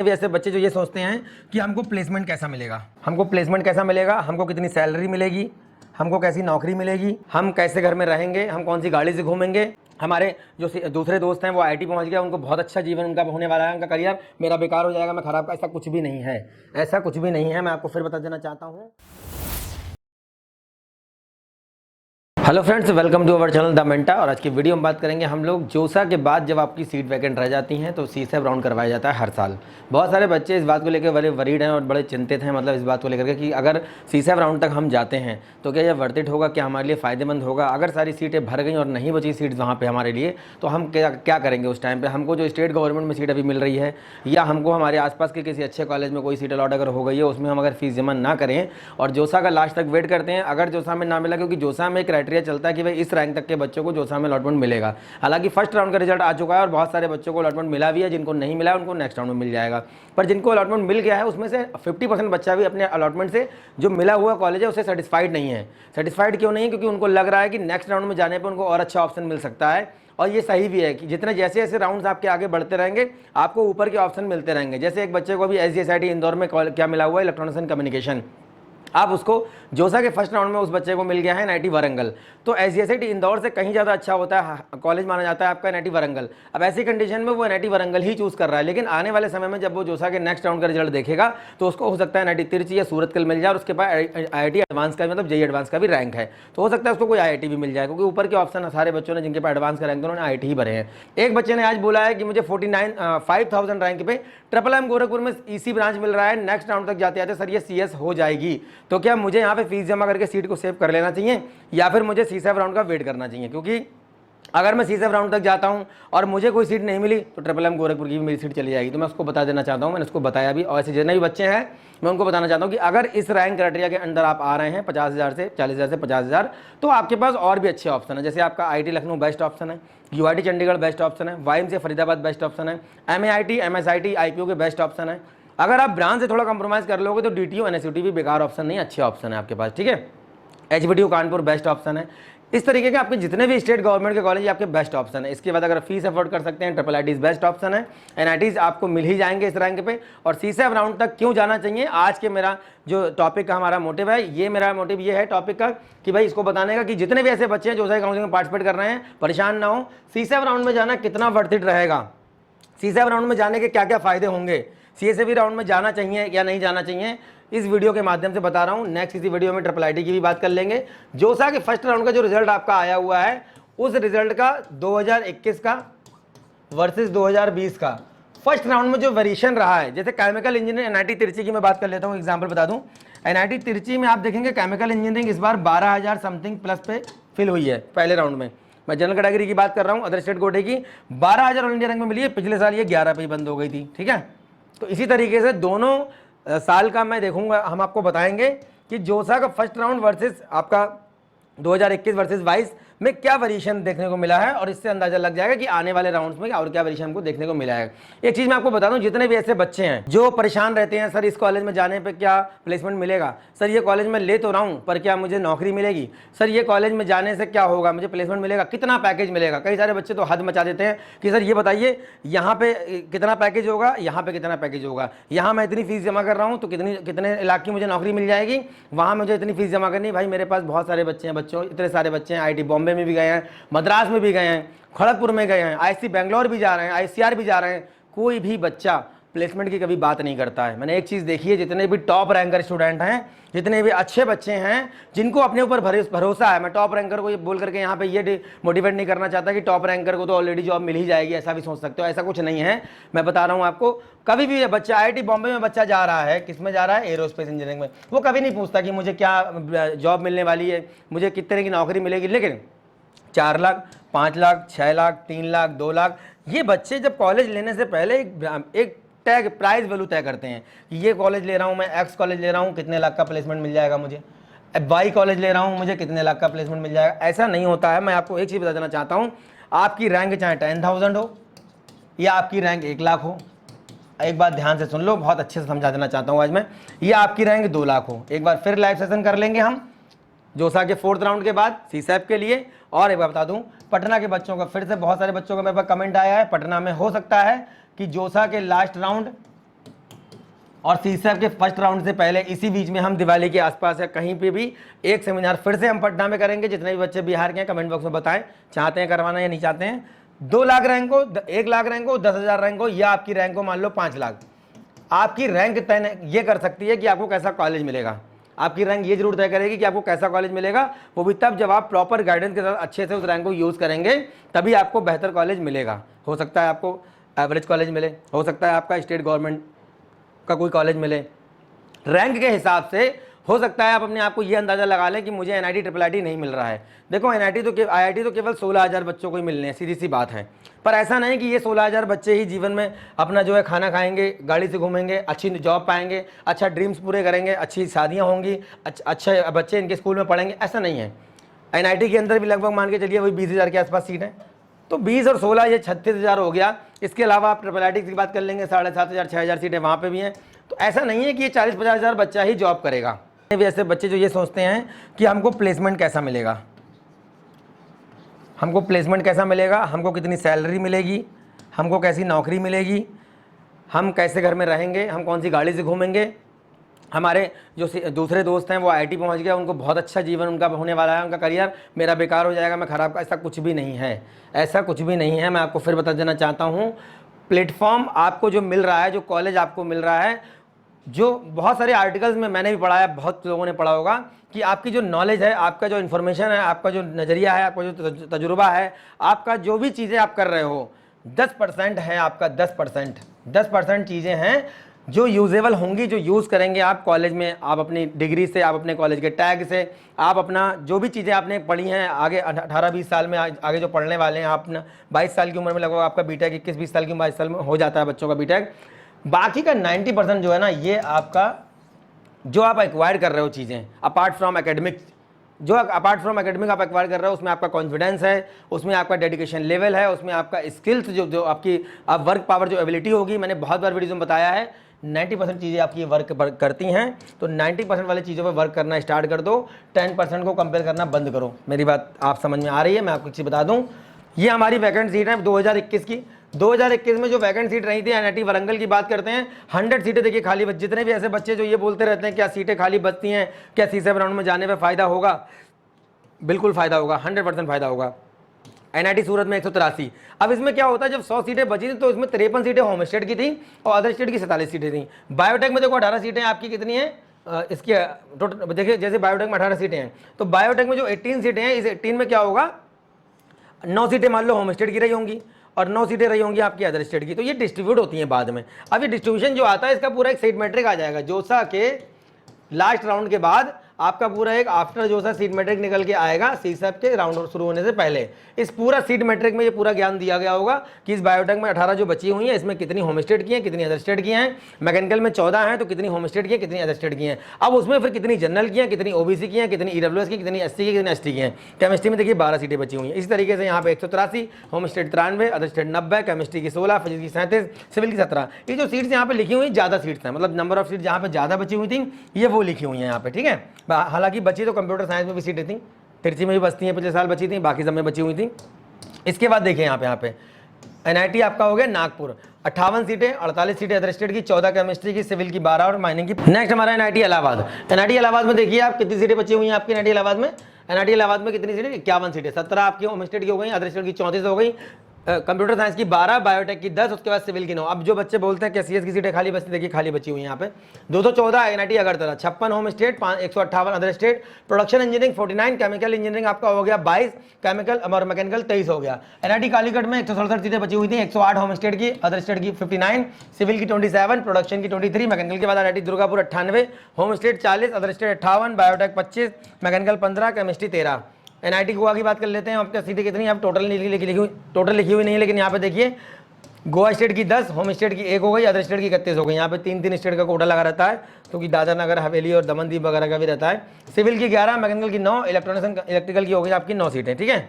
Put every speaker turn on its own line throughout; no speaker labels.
भी ऐसे बच्चे जो ये सोचते हैं कि हमको प्लेसमेंट कैसा मिलेगा, हमको प्लेसमेंट कैसा मिलेगा, हमको कितनी सैलरी मिलेगी, हमको कैसी नौकरी मिलेगी, हम कैसे घर में रहेंगे, हम कौन सी गाड़ी से घूमेंगे। हमारे जो दूसरे दोस्त हैं वो आईटी पहुंच गया, उनको बहुत अच्छा जीवन उनका होने वाला है, उनका करियर, मेरा बेकार हो जाएगा, मैं खराब का। ऐसा कुछ भी नहीं है, ऐसा कुछ भी नहीं है। मैं आपको फिर बता देना चाहता हूँ। Hello friends, welcome to our channel the मेंटा। और आज की वीडियो में बात करेंगे हम लोग जोसा के बाद जब आपकी सीट वैकेंट रह जाती हैं तो सीसेब राउंड करवाया जाता है हर साल। बहुत सारे बच्चे इस बात को लेकर बड़े वरीड हैं और बड़े चिंतित हैं, मतलब इस बात को लेकर के कि अगर सीसेब राउंड तक हम जाते हैं तो क्या यह वर्थ इट होगा, क्या हमारे लिए फ़ायदेमंद होगा। अगर सारी सीटें भर गई और नहीं बची सीट वहाँ पर हमारे लिए तो हम क्या करेंगे उस टाइम पर। हमको जो स्टेट गवर्नमेंट में सीट अभी मिल रही है या हमको हमारे आसपास के किसी अच्छे कॉलेज में कोई सीट अलॉट अगर हो गई है, उसमें हम अगर फीस जमा ना करें और जोसा का लास्ट तक वेट करते हैं, अगर जोसा में ना मिला, क्योंकि जोसा में क्राइटेरिया चलता है कि भाई इस रैंक तक के बच्चों को जोसा में अलॉटमेंट मिलेगा। हालांकि फर्स्ट राउंड का रिजल्ट आ चुका है और बहुत सारे बच्चों को अलॉटमेंट मिला भी है, जिनको नहीं मिला है उनको नेक्स्ट राउंड में मिल जाएगा। पर जिनको अलॉटमेंट मिल गया है उसमें से 50% बच्चा भी अपने अलॉटमेंट से जो मिला हुआ कॉलेज है उससे सेटिस्फाइड नहीं है। सेटिस्फाइड क्यों नहीं है? क्योंकि उनको लग रहा है कि नेक्स्ट राउंड में जाने पर उनको और अच्छा ऑप्शन मिल सकता है। और ये सही भी है कि जितने जैसे जैसे राउंड्स आपके आगे बढ़ते रहेंगे आपको ऊपर के ऑप्शन मिलते रहेंगे। जैसे एक बच्चे को भी SGSIT इंदौर में क्या मिला हुआ है, इलेक्ट्रॉनिक्स एंड कम्युनिकेशन। आप उसको जोसा के फर्स्ट राउंड में उस बच्चे को मिल गया है NIT वारंगल, तो SGSIT इंदौर से कहीं ज़्यादा अच्छा होता है कॉलेज माना जाता है आपका NIT वारंगल। अब ऐसी कंडीशन में वो NIT वारंगल ही चूज़ कर रहा है, लेकिन आने वाले समय में जब वो जोसा के नेक्स्ट राउंड का रिजल्ट देखेगा तो उसको हो सकता है NIT तिरची या सूरतकल मिल जाए और उसके पास IIT एडवांस का मतलब JEE एडवांस का भी रैंक है, तो हो सकता है उसको कोई IIT भी मिल जाए, क्योंकि ऊपर के ऑप्शन सारे बच्चों ने जिनके पास एडवांस का रैंक उन्होंने IIT ही भरे हैं। एक बच्चे ने आज बोला है कि मुझे 5,000 रैंक पे IIM गोरखपुर में EC ब्रांच मिल रहा है, नेक्स्ट राउंड तक जाते जाते सर ये CS हो जाएगी, तो क्या मुझे यहाँ पे फीस जमा करके सीट को सेव कर लेना चाहिए या फिर मुझे सीसेब राउंड का वेट करना चाहिए? क्योंकि अगर मैं सीसेब राउंड तक जाता हूं और मुझे कोई सीट नहीं मिली तो IIM गोरखपुर की भी मेरी सीट चली जाएगी। तो मैं उसको बता देना चाहता हूं, मैंने उसको बताया भी, और ऐसे जितने भी बच्चे हैं मैं उनको बताना चाहता हूं कि अगर इस रैंक क्राइटेरिया के अंदर आप आ रहे हैं 50,000 से 40,000 से 50,000, तो आपके पास और भी अच्छे ऑप्शन है। जैसे आपका IIT लखनऊ बेस्ट ऑप्शन है, UIT चंडीगढ़ बेस्ट ऑप्शन है, YMCA फरीदाबाद बेस्ट ऑप्शन है, MAIT MSIT IPO के बेस्ट ऑप्शन है। अगर आप ब्रांच से थोड़ा कंप्रोमाइज़ कर लोगे तो DTU NSUT भी बेकार ऑप्शन नहीं, अच्छे ऑप्शन है आपके पास, ठीक है। HBDU कानपुर बेस्ट ऑप्शन है। इस तरीके के आपके जितने भी स्टेट गवर्नमेंट के कॉलेज आपके बेस्ट ऑप्शन है। इसके बाद अगर फीस अफोर्ड कर सकते हैं IIITs बेस्ट ऑप्शन है, NITs आपको मिल ही जाएंगे इस रैंक पे। और सीसेब राउंड तक क्यों जाना चाहिए, आज के मेरा जो टॉपिक का हमारा मोटिव है, ये मेरा मोटिव ये है टॉपिक का कि भाई इसको बताने का कि जितने भी ऐसे बच्चे हैं जो सही काउंसलिंग में पार्टिसिपेट कर रहे हैं परेशान ना हो। सीसेब राउंड में जाना कितना वर्थ इट रहेगा, सीसेब राउंड में जाने के क्या क्या फायदे होंगे, CSAB राउंड में जाना चाहिए या नहीं जाना चाहिए, इस वीडियो के माध्यम से बता रहा हूं। नेक्स्ट इसी वीडियो में IIIT की भी बात कर लेंगे। जोसा के फर्स्ट राउंड का जो रिजल्ट आपका आया हुआ है उस रिजल्ट का 2021 का वर्सेस 2020 का फर्स्ट राउंड में जो वेरिएशन रहा है, जैसे केमिकल इंजीनियरिंग NIT तिरची की मैं बात कर लेता हूं, एग्जांपल बता दूं। NIT तिरची में आप देखेंगे केमिकल इंजीनियरिंग इस बार 12,000 समथिंग प्लस पे फिल हुई है पहले राउंड में। मैं जनरल कैटेगरी की बात कर रहा हूँ, अदर स्टेट कोटे की 12,000 ऑल इंडिया रैंक में मिली है। पिछले साल ये 11 पे ही बंद हो गई थी, ठीक है। तो इसी तरीके से दोनों साल का मैं देखूंगा, हम आपको बताएंगे कि जोसा का फर्स्ट राउंड वर्सेस आपका 2021 वर्सेस 22 में क्या वेरिएशन देखने को मिला है, और इससे अंदाजा लग जाएगा कि आने वाले राउंड्स में और क्या वेरिएशन हमको देखने को मिला है। एक चीज़ मैं आपको बता दूं, जितने भी ऐसे बच्चे हैं जो परेशान रहते हैं सर इस कॉलेज में जाने पे क्या प्लेसमेंट मिलेगा, सर ये कॉलेज में ले तो रहा हूँ पर क्या मुझे नौकरी मिलेगी, सर ये कॉलेज में जाने से क्या होगा, मुझे प्लेसमेंट मिलेगा, कितना पैकेज मिलेगा। कई सारे बच्चे तो हद मचा देते हैं कि सर ये बताइए यहाँ पे कितना पैकेज होगा, यहाँ पे कितना पैकेज होगा, यहाँ मैं इतनी फीस जमा कर रहा हूँ तो कितने लाख की मुझे नौकरी मिल जाएगी, वहाँ मुझे इतनी फीस जमा करनी। भाई मेरे पास बहुत सारे बच्चे हैं, बच्चों इतने सारे बच्चे हैं, IIT बॉम्बे में भी गए हैं, मद्रास में भी गए हैं, खड़गपुर में गए हैं, IISc बेंगलोर भी जा रहे हैं, ICR भी जा रहे हैं, कोई भी बच्चा प्लेसमेंट की कभी बात नहीं करता है। मैंने एक चीज़ देखी है, जितने भी टॉप रैंकर स्टूडेंट हैं, जितने भी अच्छे बच्चे हैं जिनको अपने ऊपर भरोसा है, मैं टॉप रैंकर को ये बोल करके यहाँ पे ये मोटिवेट नहीं करना चाहता कि टॉप रैंकर को तो ऑलरेडी जॉब मिल ही जाएगी, ऐसा भी सोच सकते हो, ऐसा कुछ नहीं है। मैं बता रहा हूँ आपको, कभी भी बच्चा IIT बॉम्बे में बच्चा जा रहा है, किस में जा रहा है, एरोस्पेस इंजीनियरिंग में, वो कभी नहीं पूछता कि मुझे क्या जॉब मिलने वाली है, मुझे कितने की नौकरी मिलेगी। लेकिन 4 लाख 5 लाख 6 लाख 3 लाख 2 लाख ये बच्चे जब कॉलेज लेने से पहले एक टैग प्राइस वैल्यू तय करते हैं कि ये कॉलेज ले रहा हूँ मैं, X कॉलेज ले रहा हूँ कितने लाख का प्लेसमेंट मिल जाएगा मुझे, Y कॉलेज ले रहा हूँ मुझे कितने लाख का प्लेसमेंट मिल जाएगा। ऐसा नहीं होता है। मैं आपको एक चीज़ बता देना चाहता हूँ, आपकी रैंक चाहे 10,000 हो या आपकी रैंक 1 लाख हो, एक बात ध्यान से सुन लो, बहुत अच्छे से समझा देना चाहता हूँ आज मैं, या आपकी रैंक 2 लाख हो। एक बार फिर लाइव सेशन कर लेंगे हम जोसा के 4th राउंड के बाद सीसेब के लिए। और एक बार बता दूं, पटना के बच्चों का फिर से बहुत सारे बच्चों का मेरे पास कमेंट आया है, पटना में हो सकता है कि जोसा के लास्ट राउंड और सीसैप के फर्स्ट राउंड से पहले इसी बीच में हम दिवाली के आसपास या कहीं पे भी एक सेमिनार फिर से हम पटना में करेंगे। जितने भी बच्चे बिहार के हैं कमेंट बॉक्स में बताएं चाहते हैं करवाना या नहीं चाहते हैं। 2 लाख रैंक हो, 1 लाख रैंक हो, 10,000 रैंक हो, या आपकी रैंक हो मान लो 5 लाख, आपकी रैंक तय ये कर सकती है कि आपको कैसा कॉलेज मिलेगा। आपकी रैंक ये जरूर तय करेगी कि आपको कैसा कॉलेज मिलेगा, वो भी तब जब आप प्रॉपर गाइडेंस के साथ अच्छे से उस रैंक को यूज़ करेंगे, तभी आपको बेहतर कॉलेज मिलेगा। हो सकता है आपको एवरेज कॉलेज मिले, हो सकता है आपका स्टेट गवर्नमेंट का कोई कॉलेज मिले। रैंक के हिसाब से हो सकता है आप अपने आप को ये अंदाज़ा लगा लें कि मुझे NIT IIIT नहीं मिल रहा है। देखो IIT तो केवल 16,000 बच्चों को ही मिलने हैं, सीधी सी बात है। पर ऐसा नहीं कि ये 16,000 बच्चे ही जीवन में अपना जो है खाना खाएंगे, गाड़ी से घूमेंगे, अच्छी जॉब पाएंगे, अच्छा ड्रीम्स पूरे करेंगे, अच्छी शादियाँ होंगी, अच्छे बच्चे इनके स्कूल में पढ़ेंगे, ऐसा नहीं है। NIT के अंदर भी लगभग मान के चलिए वही 20,000 के आसपास सीट है, तो 20 और 16 ये 36,000 हो गया। इसके अलावा आप IIIT की बात कर लेंगे, 7,500 6,000 सीटें वहाँ पे भी हैं। तो ऐसा नहीं है कि ये 40-50,000 बच्चा ही जॉब करेगा। भी ऐसे बच्चे जो ये सोचते हैं कि हमको प्लेसमेंट कैसा मिलेगा, हमको प्लेसमेंट कैसा मिलेगा, हमको कितनी सैलरी मिलेगी, हमको कैसी नौकरी मिलेगी, हम कैसे घर में रहेंगे, हम कौन सी गाड़ी से घूमेंगे। हमारे जो दूसरे दोस्त हैं वो IIT पहुंच गया, उनको बहुत अच्छा जीवन उनका होने वाला है, उनका करियर, मेरा बेकार हो जाएगा, मैं खराब। ऐसा कुछ भी नहीं है, ऐसा कुछ भी नहीं है। मैं आपको फिर बता देना चाहता हूँ, प्लेटफॉर्म आपको जो मिल रहा है, जो कॉलेज आपको मिल रहा है, जो बहुत सारे आर्टिकल्स में मैंने भी पढ़ा है, बहुत लोगों ने पढ़ा होगा कि आपकी जो नॉलेज है, आपका जो इन्फॉर्मेशन है, आपका जो नज़रिया है, आपका जो तजुर्बा है, आपका जो भी चीज़ें आप कर रहे हो, 10% है आपका, 10% चीज़ें हैं जो यूजेबल होंगी, जो यूज़ करेंगे आप कॉलेज में, आप अपनी डिग्री से, आप अपने कॉलेज के टैग से, आप अपना जो भी चीज़ें आपने पढ़ी हैं आगे 18-20 साल में, आगे जो पढ़ने वाले हैं, आप 22 साल की उम्र में लगभग आपका बीटेक, 21-20 साल की 22 साल में हो जाता है बच्चों का बीटेक। बाकी का 90% जो है ना, ये आपका जो आप एक्वायर कर रहे हो चीज़ें अपार्ट फ्रॉम एकेडमिक, जो अपार्ट फ्रॉम एकेडमिक आप एक्वायर कर रहे हो, उसमें आपका कॉन्फिडेंस है, उसमें आपका डेडिकेशन लेवल है, उसमें आपका स्किल्स जो आपकी वर्क पावर, जो एबिलिटी होगी। मैंने बहुत बार वीडियो में बताया है 90% चीज़ें आपकी वर्क करती हैं, तो 90% वाली चीज़ों पर वर्क करना स्टार्ट कर दो, 10% को कंपेयर करना बंद करो। मेरी बात आप समझ में आ रही है? मैं आपको एक चीज़ बता दूँ, ये हमारी वैकेंट सीट है 2021 की। 2021 में जो वैकेंट सीट रही थी, NIT वारंगल की बात करते हैं, 100 सीटें देखिए खाली बच। जितने भी ऐसे बच्चे जो ये बोलते रहते हैं क्या सीटें खाली बचती हैं, क्या सीसैप राउंड में जाने पे फ़ायदा होगा, बिल्कुल फ़ायदा होगा, 100% फ़ायदा होगा। NIT सूरत में 183। अब इसमें क्या होता है, जब 100 सीटें बची थी तो इसमें 53 सीटें होम स्टेट की थी और अदर स्टेट की 47 सीटें थी। बायोटेक में देखो 18 सीटें आपकी कितनी है, इसकी टोटल देखिए, जैसे बायोटेक में 18 सीटें हैं, तो बायोटेक में जो 18 सीटें हैं, इस 18 में क्या होगा, 9 सीटें मान लो होम स्टेट की रही होंगी और 9 सीटें रही होंगी आपकी अदर स्टेट की। तो ये डिस्ट्रीब्यूट होती हैं बाद में। अब ये डिस्ट्रीब्यूशन जो आता है, इसका पूरा एक सीट मैट्रिक आ जाएगा। जोसा के लास्ट राउंड के बाद आपका पूरा एक आफ्टर जोसा सीट मैट्रिक निकल के आएगा, सीसैप के राउंड शुरू होने से पहले। इस पूरा सीट मैट्रिक में ये पूरा ज्ञान दिया गया होगा कि इस बायोटेक में 18 जो बची हुई हैं, इसमें कितनी होम स्टेट की हैं, कितनी अदर स्टेट की हैं। मैकेनिकल में 14 हैं, तो कितनी होम स्टेट की हैं, कितनी अदर स्टेट की हैं। अब उसमें फिर कितनी जनरल की हैं, कितनी OBC की हैं, कितनी EWS की, कितनी SC की, कितनी ST की हैं। केमिस्ट्री में देखिए 12 सीटें बची हुई हैं। इसी तरीके से यहाँ पे 183, home state 93, other state 90, chemistry की 16, फिजिक्स की 37, सिविल की 17। ये जो सीट्स यहाँ पे लिखी हुई ज़्यादा सीट्स हैं, मतलब नंबर ऑफ सीट जहाँ पे ज़्यादा बची हुई थी, ये वो लिखी हुई हैं यहाँ पे, ठीक है। हालांकि बची तो कंप्यूटर साइंस में भी सीटें थी, तिरछी में भी बचती हैं, पिछले साल बची थी, बाकी सब में बची हुई थी। इसके बाद देखिए यहाँ पे NIT आपका हो गया नागपुर, 58 सीटें, 48 सीटें अदर स्टेट की, 14 केमिस्ट्री की, सिविल की 12 और माइनिंग की। नेक्स्ट हमारा NIT इलाहाबाद। NIT इलाहाबाद में देखिए आप कितनी सीटें बची हुई हैं आपकी NIT इलाहाबाद में। NIT इलाहाबाद में कितनी सीटें, 51 सीटें, 17 आपकी होम स्टेट की हो गई, अदर स्टेट की 34 हो गई, कंप्यूटर साइंस की 12, बायोटेक की 10, उसके बाद सिविल की 9। अब जो बच्चे बोलते हैं कि CS की सीटें खाली बची, देखिए खाली बची हुई हैं यहाँ पे 214 NIT Agartala, 56 home state, 158 other state, production engineering 49, chemical engineering आपका हो गया 22, केमिकल और मैकेनिकल 23 हो गया। NIT कालीकट में 167 सीटें बची हुई थी, 108 होम स्टेट की, अदर स्टेट की 59, सिविल की 27, प्रोडक्शन की 23, मैकेनिकल के बाद NIT Durgapur 98, home state 40, other state 58, biotech 25, mechanical 15, chemistry 13। NIT Goa की बात कर लेते हैं, आपकी सीटें कितनी, अब टोटल लिखी हुई नहीं है, लेकिन यहाँ पे देखिए गोवा स्टेट की 10, होम स्टेट की 1 हो गई, अदर स्टेट की 31 हो गई। यहाँ पे 3-3 स्टेट का कोटा लगा रहता है, क्योंकि दादरा नगर हवेली और दमन दीव वगैरह का भी रहता है। सिविल की 11, मैकेनिकल की 9, इलेक्ट्रिकल की हो गई आपकी 9 सीटें, ठीक है।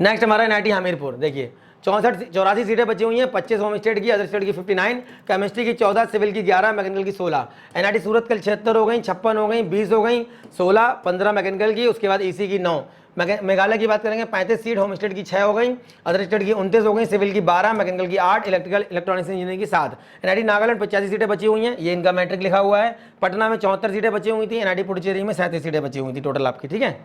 नेक्स्ट हमारा NIT हमीरपुर, देखिए 84 सीटें बची हुई हैं, 25 होम स्टेट की, अदर स्टेट की 59, केमिस्ट्री की 14, सिविल की 11, मैकेनिकल की 16। NIT सूरत कल 76 हो गई, 56 हो गई, 20 हो गई, 16, 15 मैकेनिकल की, उसके बाद EC की 9, मेघालय की बात करेंगे 35 सीट, होम स्टेट की 6 हो गई, अदर स्टेट की 29 हो गई, सिविल की 12, मैकेनिकल की 8, इलेक्ट्रिकल इलेक्ट्रॉनिक्स इंजीनियरिंग की 7। एनआईटी नागालैंड 85 सीटें बची हुई हैं, ये इनका मैट्रिक लिखा हुआ है। पटना में 74 सीटें बची हुई थी, एनआईटी पुडुचेरी में 37 सीटें बची हुई थी टोटल आपकी, ठीक है।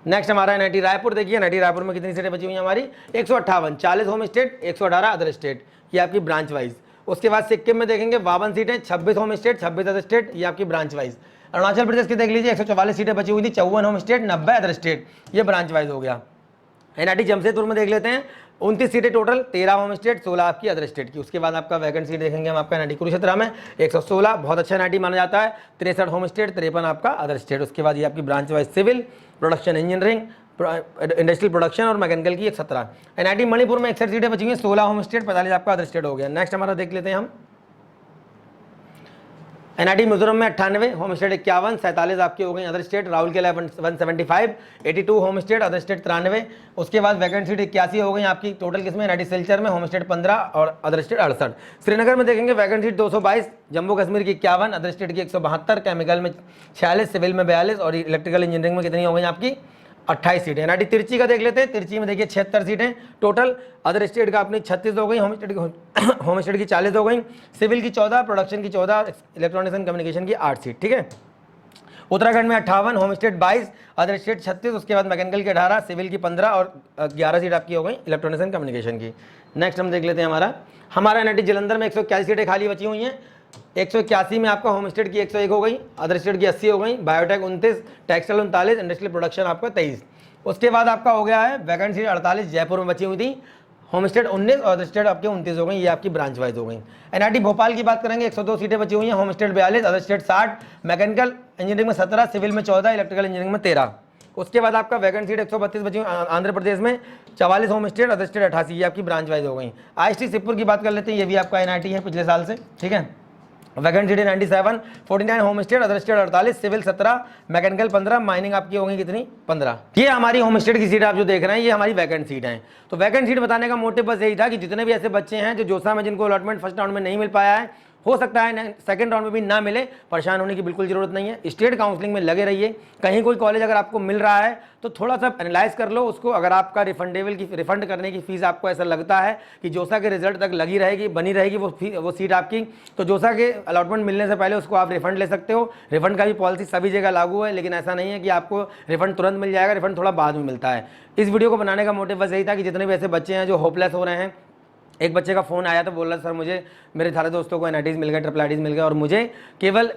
नेक्स्ट हमारा एनआईटी रायपुर, देखिए एनआईटी रायपुर में कितनी सीटें बची हुई हैं हमारी, 158, 40 होम स्टेट, 118 अदर स्टेट, ये आपकी ब्रांच वाइज। उसके बाद सिक्किम में देखेंगे 52 सीटें, 26 होम स्टेट, 26 अदर स्टेट, ये आपकी ब्रांच वाइज। अरुणाचल प्रदेश की देख लीजिए 144 सीटें बची हुई थी, 54 होम स्टेट, 90 अदर स्टेट, ये ब्रांच वाइज हो गया। एनआईटी जमशेदपुर में देख लेते हैं 29 सीटें टोटल, 13 होम स्टेट, 16 आपकी अदर स्टेट की। उसके बाद आपका वैकेंट सीट देखेंगे हम आपका एनआईटी कुरुक्षेत्र में 116, बहुत अच्छा एनआईटी माना जाता है, 63 होम स्टेट, 53 आपका अदर स्टेट। उसके बाद ये आपकी branch wise civil, production engineering, industrial production और मैकेनिकल की 117। एनआईटी मणिपुर में 61 सीटें बची हुई हैं, 16 होम स्टेट, 45 आपका अदर स्टेट हो गया। नेक्स्ट हमारा देख लेते हैं हम एनआईटी मिजोरम में 98, होम स्टेट 51, 47 आपकी हो गई other state, Rourkela 175, 82 home state, other state 93। उसके बाद वैकेंट सीट 81 हो गई आपकी टोटल, किसमें एनआईटी सिलचर में, होम स्टेट 15 और अदर स्टेट 68। श्रीनगर में देखेंगे वैकेंट सीट 222, जम्मू कश्मीर की 51, अदर स्टेट की 172, केमिकल में 46, सिविल में 42 और इलेक्ट्रिकल इंजीनियरिंग में कितनी हो गई आपकी 28 सीटें। एनआईटी तिरची का देख लेते हैं, तिरची में देखिए 76 सीटें टोटल, अदर स्टेट का अपनी 36 हो गई, होम स्टेट की 40 हो गई, सिविल की 14, प्रोडक्शन की 14, इलेक्ट्रॉनिक्स एंड कम्युनिकेशन की 8 सीट, ठीक है। उत्तराखंड में 58, होम स्टेट 22, अदर स्टेट 36, उसके बाद मैकेनिकल की 18, सिविल की 15 और 11 सीट आपकी हो गई इलेक्ट्रॉनिक्स एंड कम्युनिकेशन की। नेक्स्ट हम देख लेते हैं हमारा एनआईटी जलंधर में 181 सीटें खाली बची हुई हैं, 181 में आपका होम स्टेट की 101 हो गई, अदर स्टेट की 80 हो गई, बायोटेक 29, टेक्सटाइल 39, इंडस्ट्रियल प्रोडक्शन आपका 23। उसके बाद आपका हो गया है वैकेंट सीट 48 जयपुर में बची हुई थी, होम स्टेट 19 और अदर स्टेट आपके 29 हो गई, ये आपकी ब्रांच वाइज हो गई। एनआईटी भोपाल की बात करेंगे 102 सीटें बची हुई हैं, home state 42, other state 60, mechanical engineering में 17, सिविल में 14, इलेक्ट्रिकल इंजीनियरिंग में 13। उसके बाद आपका वैकेंट सीट 132 बची हुई आंध्र प्रदेश में, 44 होम स्टेट, अदर स्टेट 88, ये आपकी ब्रांच वाइज हो गई। आईएसटी शिवपुर की बात कर लेते हैं, ये भी आपका एनआईटी है पिछले साल से, ठीक है। Vacant seat 97, 49 home state, other state 48, civil 17, mechanical 15, mining आपकी होगी कितनी 15। ये हमारी होम स्टेट की सीट आप जो देख रहे हैं ये हमारी वैकेंट सीट है। तो वैकेंट सीट बताने का मोटिव बस यही था कि जितने भी ऐसे बच्चे हैं जो जोसा में जिनको अलॉटमेंट फर्स्ट राउंड में नहीं मिल पाया है, हो सकता है सेकंड राउंड में भी ना मिले, परेशान होने की बिल्कुल जरूरत नहीं है। स्टेट काउंसलिंग में लगे रहिए, कहीं कोई कॉलेज अगर आपको मिल रहा है तो थोड़ा सा एनालाइज कर लो उसको। अगर आपका रिफंड करने की फीस आपको ऐसा लगता है कि जोसा के रिजल्ट तक लगी रहेगी, बनी रहेगी वो सीट आपकी, तो जोसा के अलॉटमेंट मिलने से पहले उसको आप रिफंड ले सकते हो। रिफंड का भी पॉलिसी सभी जगह लागू है, लेकिन ऐसा नहीं है कि आपको रिफंड तुरंत मिल जाएगा, रिफंड थोड़ा बाद में मिलता है। इस वीडियो को बनाने का मोटिव बस यही था कि जितने भी ऐसे बच्चे हैं जो होपलेस हो रहे हैं, एक बच्चे का फ़ोन आया तो बोल रहा सर मुझे मेरे सारे दोस्तों को एनआईटीज़ मिल गए, ट्रिपल आईटीज़ मिल गए और मुझे केवल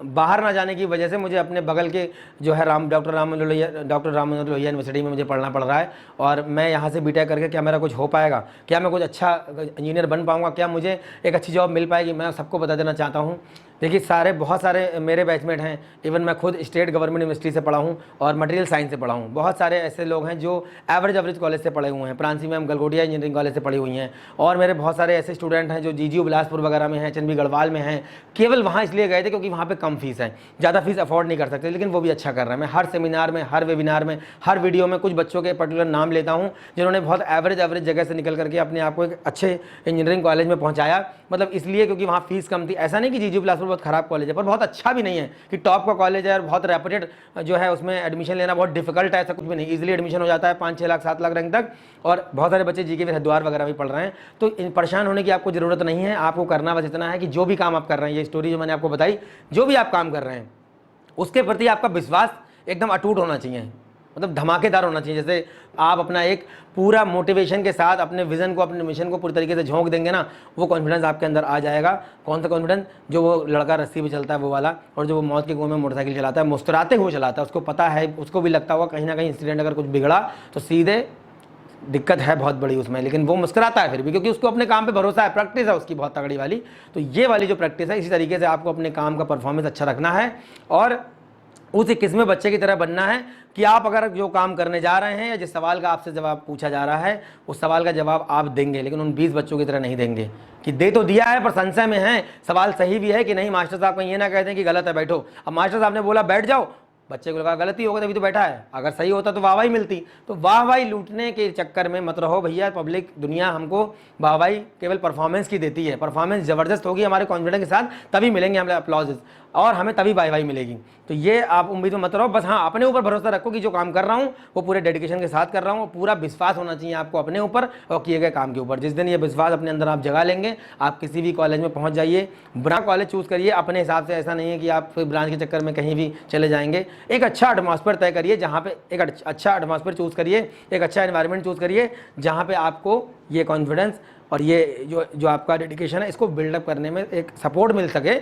बाहर ना जाने की वजह से मुझे अपने बगल के जो है डॉक्टर राम मनोहर लोहिया यूनिवर्सिटी में मुझे पढ़ना पड़ रहा है और मैं यहाँ से बीटेक करके क्या मेरा कुछ हो पाएगा, क्या मैं कुछ अच्छा इंजीनियर बन पाऊँगा, क्या मुझे एक अच्छी जॉब मिल पाएगी। मैं सबको बता देना चाहता हूँ, देखिए बहुत सारे मेरे बैचमेट हैं, इवन मैं खुद स्टेट गवर्नमेंट यूनिवर्सिटी से पढ़ा हूँ और मटेरियल साइंस से पढ़ा हूँ। बहुत सारे ऐसे लोग हैं जो एवरेज कॉलेज से पढ़े हुए हैं, Pranshi ma'am Galgotia engineering college से पढ़ी हुई हैं, और मेरे बहुत सारे ऐसे स्टूडेंट हैं जो जीजीयू बिलासपुर वगैरह में हैं, चंबी गढ़वाल में हैं। केवल वहाँ इसलिए गए थे क्योंकि वहाँ पे कम फीस है, ज़्यादा फीस अफोर्ड नहीं कर सकते, लेकिन वो भी अच्छा कर रहे हैं। मैं हर सेमिनार में, हर वेबिनार में, हर वीडियो में कुछ बच्चों के पर्टिकुलर नाम लेता हूँ जिन्होंने बहुत एवरेज जगह से निकल करके अपने आप को एक अच्छे इंजीनियरिंग कॉलेज में पहुँचाया। मतलब इसलिए क्योंकि वहाँ फीस कम थी। ऐसा नहीं कि जीजीयू बिलासपुर बहुत ख़राब कॉलेज है, पर बहुत अच्छा भी नहीं है कि टॉप का कॉलेज है और बहुत रेपुटेड जो है उसमें एडमिशन लेना बहुत डिफिकल्ट है, ऐसा कुछ भी नहीं। इजीली एडमिशन हो जाता है 5-6 लाख 7 लाख रैंक तक, और बहुत सारे बच्चे जीके फिर हरिद्वार वगैरह भी पढ़ रहे हैं। तो परेशान होने की आपको ज़रूरत नहीं है। आपको करना बस इतना है कि जो भी काम आप कर रहे हैं, ये स्टोरी जो मैंने आपको बताई, जो भी आप काम कर रहे हैं उसके प्रति आपका विश्वास एकदम अटूट होना चाहिए, मतलब धमाकेदार होना चाहिए। जैसे आप अपना एक पूरा मोटिवेशन के साथ अपने विजन को, अपने मिशन को पूरी तरीके से झोंक देंगे ना, वो कॉन्फिडेंस आपके अंदर आ जाएगा। कौन सा कॉन्फिडेंस? जो वो लड़का रस्सी पे चलता है वो वाला, और जो वो मौत के कुएं में मोटरसाइकिल चलाता है, मुस्कुराते हुए चलाता है। उसको पता है, उसको भी लगता होगा कहीं ना कहीं इंसिडेंट अगर कुछ बिगड़ा तो सीधे दिक्कत है बहुत बड़ी उसमें, लेकिन वो मुस्कुराता है फिर भी, क्योंकि उसको अपने काम पे भरोसा है, प्रैक्टिस है उसकी बहुत तगड़ी वाली। तो ये वाली जो प्रैक्टिस है, इसी तरीके से आपको अपने काम का परफॉर्मेंस अच्छा रखना है और उस 21वें बच्चे की तरह बनना है कि आप अगर जो काम करने जा रहे हैं या जिस सवाल का आपसे जवाब पूछा जा रहा है उस सवाल का जवाब आप देंगे, लेकिन उन 20 बच्चों की तरह नहीं देंगे कि दे तो दिया है पर संशय में है, सवाल सही भी है कि नहीं, मास्टर साहब कहीं ये ना कहते हैं कि गलत है बैठो। अब मास्टर साहब ने बोला बैठ जाओ, बच्चे को लगा गलती होगा तभी तो बैठा है, अगर सही होता तो वाहवाही मिलती। तो वाहवाही लूटने के चक्कर में मत रहो भैया। पब्लिक दुनिया हमको वाहवाही केवल परफॉर्मेंस की देती है, परफॉर्मेंस जबरदस्त होगी हमारे कॉन्फिडेंस के साथ, तभी मिलेंगे हमें अप्लॉजेस। और हमें तभी वाई वाई मिलेगी। तो ये आप उम्मीद में मत रहो, बस हाँ अपने ऊपर भरोसा रखो कि जो काम कर रहा हूँ वो पूरे डेडिकेशन के साथ कर रहा हूँ। पूरा विश्वास होना चाहिए आपको अपने ऊपर और किए गए काम के ऊपर। जिस दिन ये विश्वास अपने अंदर आप जगा लेंगे, आप किसी भी कॉलेज में पहुँच जाइए। बुरा कॉलेज चूज़ करिए अपने हिसाब से, ऐसा नहीं है कि आप फिर ब्रांच के चक्कर में कहीं भी चले जाएंगे। एक अच्छा एटमॉस्फेयर तय करिए, जहाँ पे एक अच्छा एटमॉस्फेयर चूज़ करिए, एक अच्छा एनवायरनमेंट चूज़ करिए, जहाँ पे आपको ये कॉन्फिडेंस और ये जो आपका डेडिकेशन है इसको बिल्डअप करने में एक सपोर्ट मिल सके।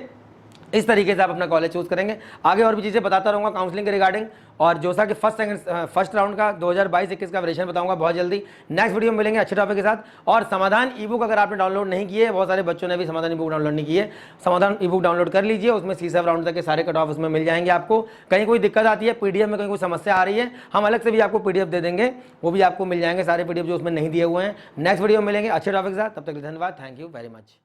इस तरीके से आप अपना कॉलेज चूज़ करेंगे। आगे और भी चीज़ें बताता रहूँगा काउंसलिंग के रिगार्डिंग, और जोसा के फर्स्ट राउंड का 2022-21 का वेरिएशन बताऊंगा बहुत जल्दी। नेक्स्ट वीडियो में मिलेंगे अच्छे टॉपिक के साथ। और समाधान ई बुक अगर आपने डाउनलोड नहीं किए, बहुत सारे बच्चों ने भी समाधान ई बुक डाउनलोड नहीं किए, समाधान ई बुक डाउनलोड कर लीजिए। उसमें C7 राउंड तक के सारे कट ऑफ उसमें मिल जाएंगे आपको। कहीं कोई दिक्कत आती है PDF में, कहीं कोई समस्या आ रही है, हम अलग से भी आपको PDF दे देंगे, वो भी आपको मिल जाएंगे सारे PDF जो उसमें नहीं दिए हुए हैं। नेक्स्ट वीडियो में मिलेंगे अच्छे टॉपिक के साथ, तब तक धन्यवाद, थैंक यू वेरी मच।